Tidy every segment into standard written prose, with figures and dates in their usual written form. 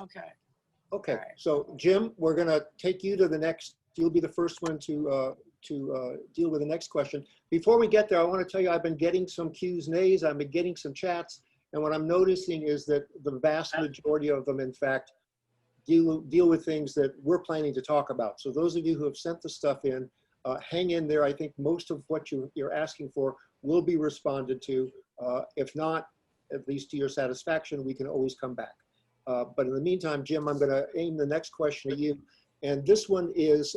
Okay. Okay, Right. so Jim, we're gonna take you to the next, you'll be the first one to deal with the next question. Before we get there, I wanna tell you, I've been getting some Q's and A's, I've been getting some chats, and what I'm noticing is that the vast majority of them, in fact, deal with things that we're planning to talk about. So those of you who have sent the stuff in, hang in there. I think most of what you're asking for will be responded to. If not, at least to your satisfaction, we can always come back. But in the meantime, Jim, I'm gonna aim the next question at you. And this one is,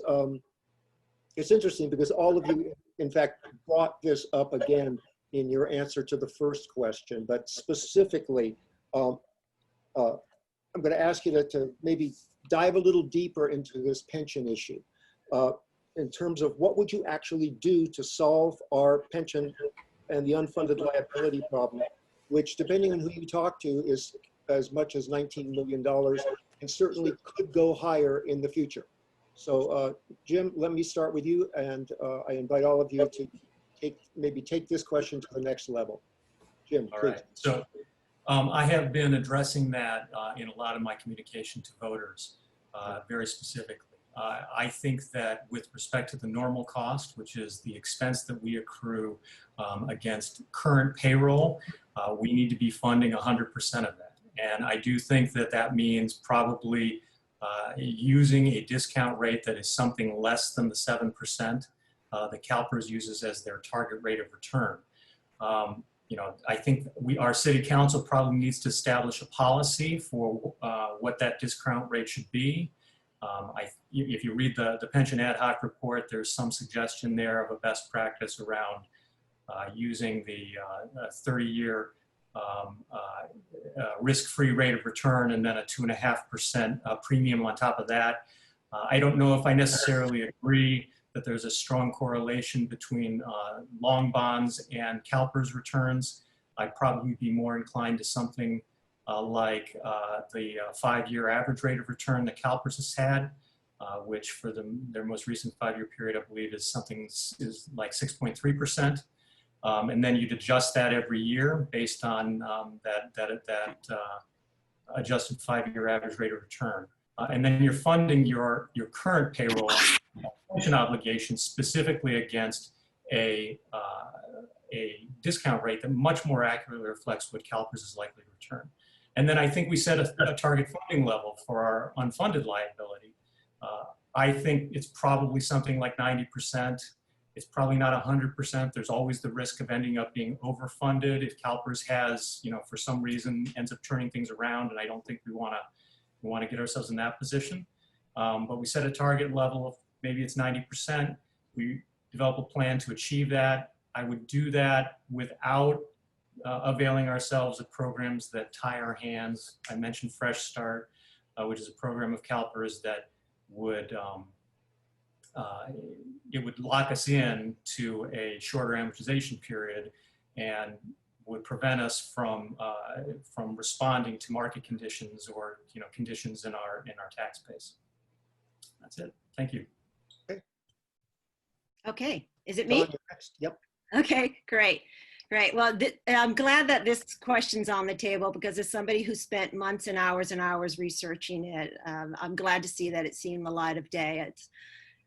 it's interesting because all of you, in fact, brought this up again in your answer to the first question, but specifically, I'm gonna ask you to maybe dive a little deeper into this pension issue. In terms of what would you actually do to solve our pension and the unfunded liability problem, which depending on who you talk to is as much as $19 million and certainly could go higher in the future. So Jim, let me start with you, and I invite all of you to maybe take this question to the next level. Jim, All please. right. So I have been addressing that in a lot of my communication to voters very specifically. I think that with respect to the normal cost, which is the expense that we accrue against current payroll, we need to be funding 100% of that. And I do think that that means probably using a discount rate that is something less than the 7% that CalPERS uses as their target rate of return. You know, I think our city council probably needs to establish a policy for what that discount rate should be. If you read the pension ad hoc report, there's some suggestion there of a best practice around using the 30-year risk-free rate of return and then a 2.5% premium on top of that. I don't know if I necessarily agree that there's a strong correlation between long bonds and CalPERS returns. I'd probably be more inclined to something like the 5-year average rate of return that CalPERS has had, which for their most recent 5-year period, I believe is something is like 6.3%. And then you'd adjust that every year based on that adjusted 5-year average rate of return. And then you're funding your current payroll pension obligations specifically against a discount rate that much more accurately reflects what CalPERS is likely to return. And then I think we set a target funding level for our unfunded liability. I think it's probably something like 90%. It's probably not 100%. There's always the risk of ending up being overfunded if CalPERS has, you know, for some reason ends up turning things around, and I don't think we want to get ourselves in that position. But we set a target level of maybe it's 90%. We develop a plan to achieve that. I would do that without availing ourselves of programs that tie our hands. I mentioned Fresh Start, which is a program of CalPERS that would it would lock us in to a shorter amortization period and would prevent us from responding to market conditions or, you know, conditions in our tax base. That's it. Thank you. Okay, is it me? Yep. Okay, great. Great. Well, I'm glad that this question's on the table because as somebody who spent months and hours researching it, I'm glad to see that it's seen the light of day.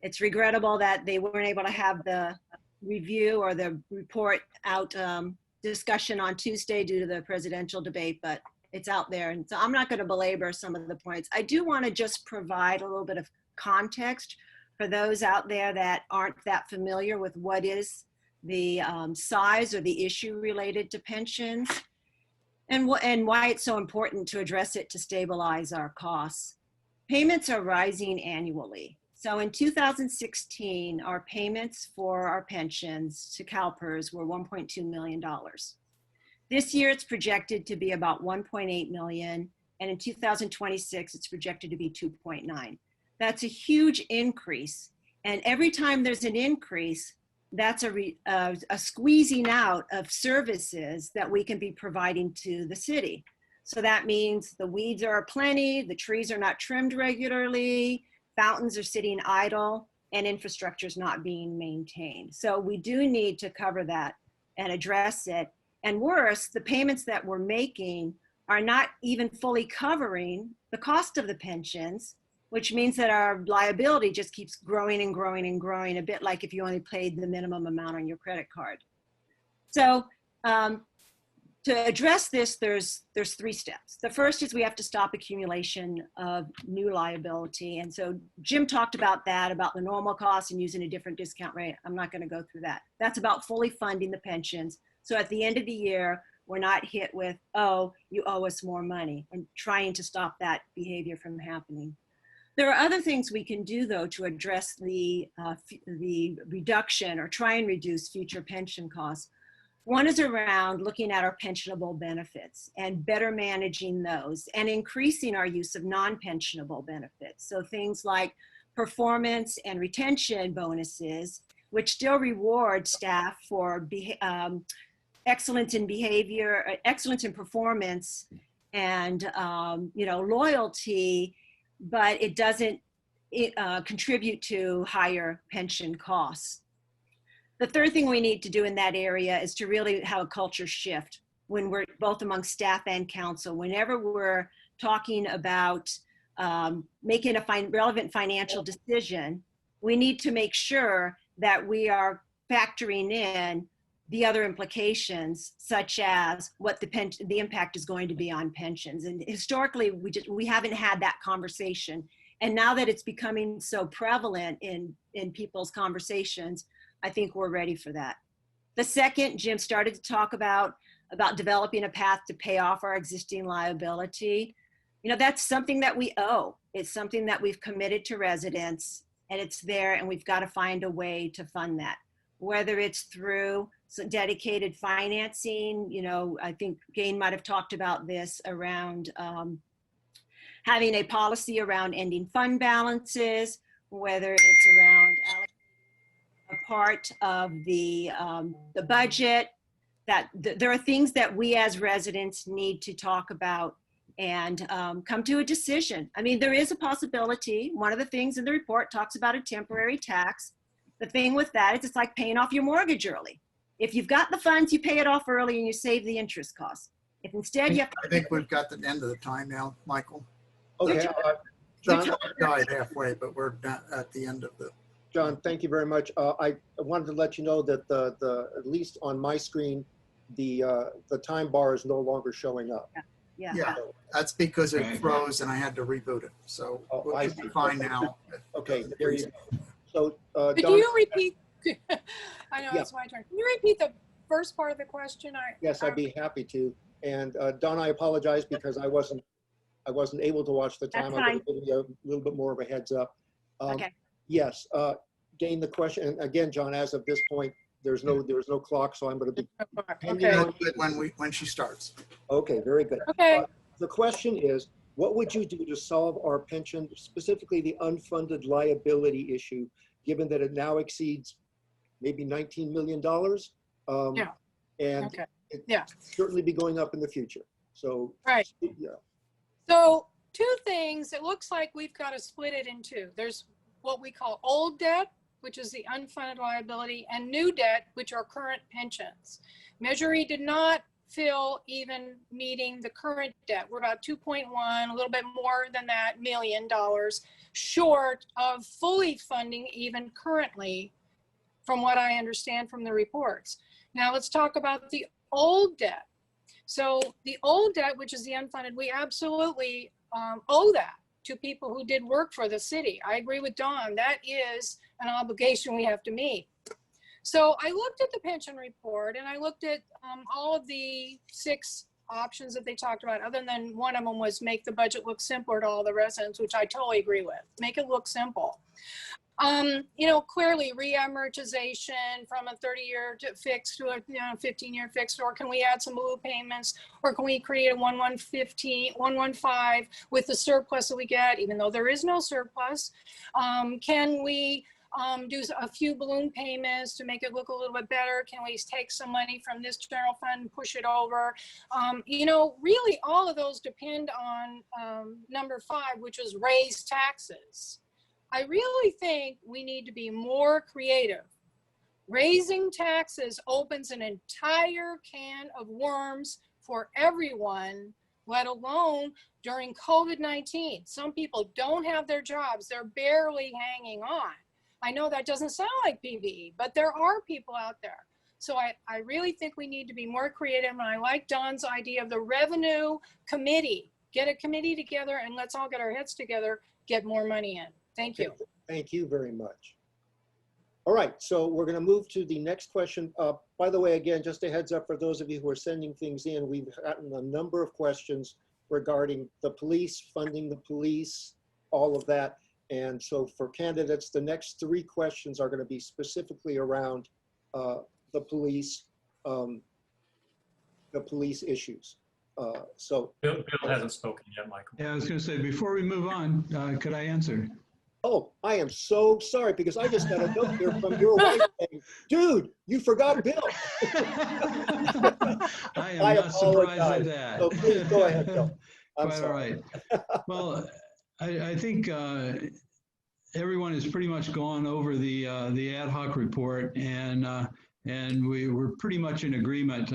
It's regrettable that they weren't able to have the review or the report out discussion on Tuesday due to the presidential debate, but it's out there. And so I'm not going to belabor some of the points. I do want to just provide a little bit of context for those out there that aren't that familiar with what is the size or the issue related to pensions and why it's so important to address it to stabilize our costs. Payments are rising annually. So in 2016, our payments for our pensions to CalPERS were $1.2 million. This year, it's projected to be about 1.8 million, and in 2026, it's projected to be 2.9. That's a huge increase, and every time there's an increase, that's a squeezing out of services that we can be providing to the city. So that means the weeds are plenty, the trees are not trimmed regularly, fountains are sitting idle, and infrastructure is not being maintained. So we do need to cover that and address it. And worse, the payments that we're making are not even fully covering the cost of the pensions, which means that our liability just keeps growing and growing and growing, a bit like if you only paid the minimum amount on your credit card. So to address this, there's 3 steps. The first is we have to stop accumulation of new liability. And so Jim talked about that, about the normal cost and using a different discount rate. I'm not going to go through that. That's about fully funding the pensions. So at the end of the year, we're not hit with, oh, you owe us more money, and trying to stop that behavior from happening. There are other things we can do, though, to address the reduction or try and reduce future pension costs. One is around looking at our pensionable benefits and better managing those and increasing our use of non-pensionable benefits. So things like performance and retention bonuses, which still reward staff for excellence in behavior, excellence in performance, and loyalty, but it doesn't contribute to higher pension costs. The third thing we need to do in that area is to really have a culture shift when we're both among staff and council. Whenever we're talking about making a relevant financial decision, we need to make sure that we are factoring in the other implications, such as what the impact is going to be on pensions. And historically, we haven't had that conversation. And now that it's becoming so prevalent in people's conversations, I think we're ready for that. The second, Jim started to talk about developing a path to pay off our existing liability. That's something that we owe. It's something that we've committed to residents, and it's there, and we've got to find a way to fund that. Whether it's through dedicated financing, I think Gain might have talked about this around having a policy around ending fund balances, whether it's around a part of the budget, that there are things that we as residents need to talk about and come to a decision. I mean, there is a possibility. One of the things in the report talks about a temporary tax. The thing with that is it's like paying off your mortgage early. If you've got the funds, you pay it off early and you save the interest costs. If instead you have to— I think we've got the end of the time now, Michael. Okay, John died halfway, but we're not at the end of the. John, thank you very much. I wanted to let you know that at least on my screen, the time bar is no longer showing up. Yeah, that's because it froze and I had to reboot it. So we'll be fine now. Okay, there you go. So, Could Don, you repeat? I know Yeah. it's my turn. Can you repeat the first part of the question? yes, I'd be happy to. And Don, I apologize because I wasn't able to watch the time. That's I'm going fine. to give you a little bit more of a heads up. Okay. Yes, Gain, the question, and again, John, as of this point, there's no clock, so I'm going to be Okay. When she starts. Okay, very good. Okay. The question is, what would you do to solve our pension, specifically the unfunded liability issue, given that it now exceeds maybe $19 million? Yeah. And Okay. it Yeah. certainly be going up in the future. So, Right. yeah. So 2 things. It looks like we've got to split it in 2. There's what we call old debt, which is the unfunded liability, and new debt, which are current pensions. Measure E did not fill even meeting the current debt. We're about 2.1, a little bit more than that, $1 million short of fully funding even currently, from what I understand from the reports. Now let's talk about the old debt. So the old debt, which is the unfunded, we absolutely owe that to people who did work for the city. I agree with Dawn, that is an obligation we have to meet. So I looked at the pension report and I looked at all of the 6 options that they talked about, other than one of them was make the budget look simpler to all the residents, which I totally agree with. Make it look simple. Clearly re-amortization from a 30-year fixed to a 15-year fixed, or can we add some blue payments, or can we create a 115 with the surplus that we get, even though there is no surplus? Can we do a few balloon payments to make it look a little bit better? Can we take some money from this general fund and push it over? Really all of those depend on number 5, which is raise taxes. I really think we need to be more creative. Raising taxes opens an entire can of worms for everyone let alone during COVID-19. Some people don't have their jobs. They're barely hanging on. I know that doesn't sound like PVE, but there are people out there. So I really think we need to be more creative. And I like Don's idea of the revenue committee. Get a committee together and let's all get our heads together, get more money in. Thank you. Thank you very much. All right, so we're going to move to the next question. By the way, again, just a heads up for those of you who are sending things in, we've gotten a number of questions regarding the police, funding the police, all of that. And so for candidates, the next 3 questions are going to be specifically around the police issues. So Bill hasn't spoken yet, Michael. Yeah, I was going to say, before we move on, could I answer? oh, I am so sorry because I just got a note here from your wife saying, dude, you forgot Bill. I am not surprised at that. So please go ahead, Bill. I'm Quite all sorry. right. Well, I think everyone has pretty much gone over the ad hoc report, and we're pretty much in agreement.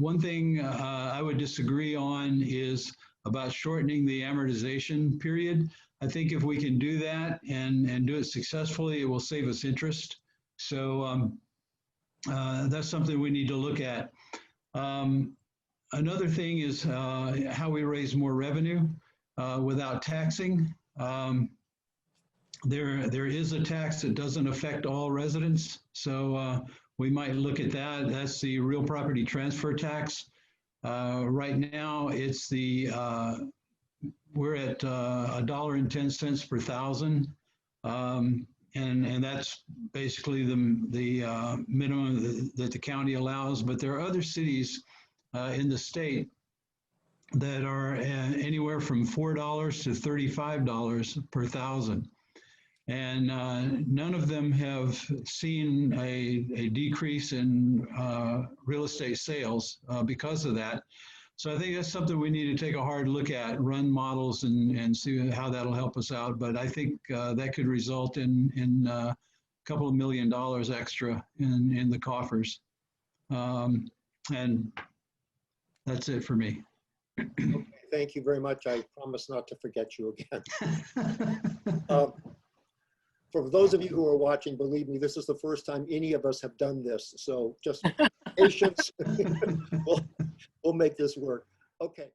One thing I would disagree on is about shortening the amortization period. I think if we can do that and do it successfully, it will save us interest. So that's something we need to look at. Another thing is how we raise more revenue without taxing. There is a tax that doesn't affect all residents, so we might look at that. That's the real property transfer tax. Right now, it's we're at $1.10 per thousand, and that's basically the minimum that the county allows. But there are other cities in the state that are anywhere from $4 to $35 per thousand. And none of them have seen a decrease in real estate sales because of that. So I think that's something we need to take a hard look at, run models and see how that'll help us out. But I think that could result in a couple of $1 million extra in the coffers. And that's it for me. Okay, thank you very much. I promise not to forget you again. For those of you who are watching, believe me, this is the first time any of us have done this. So just patience. We'll make this work. Okay.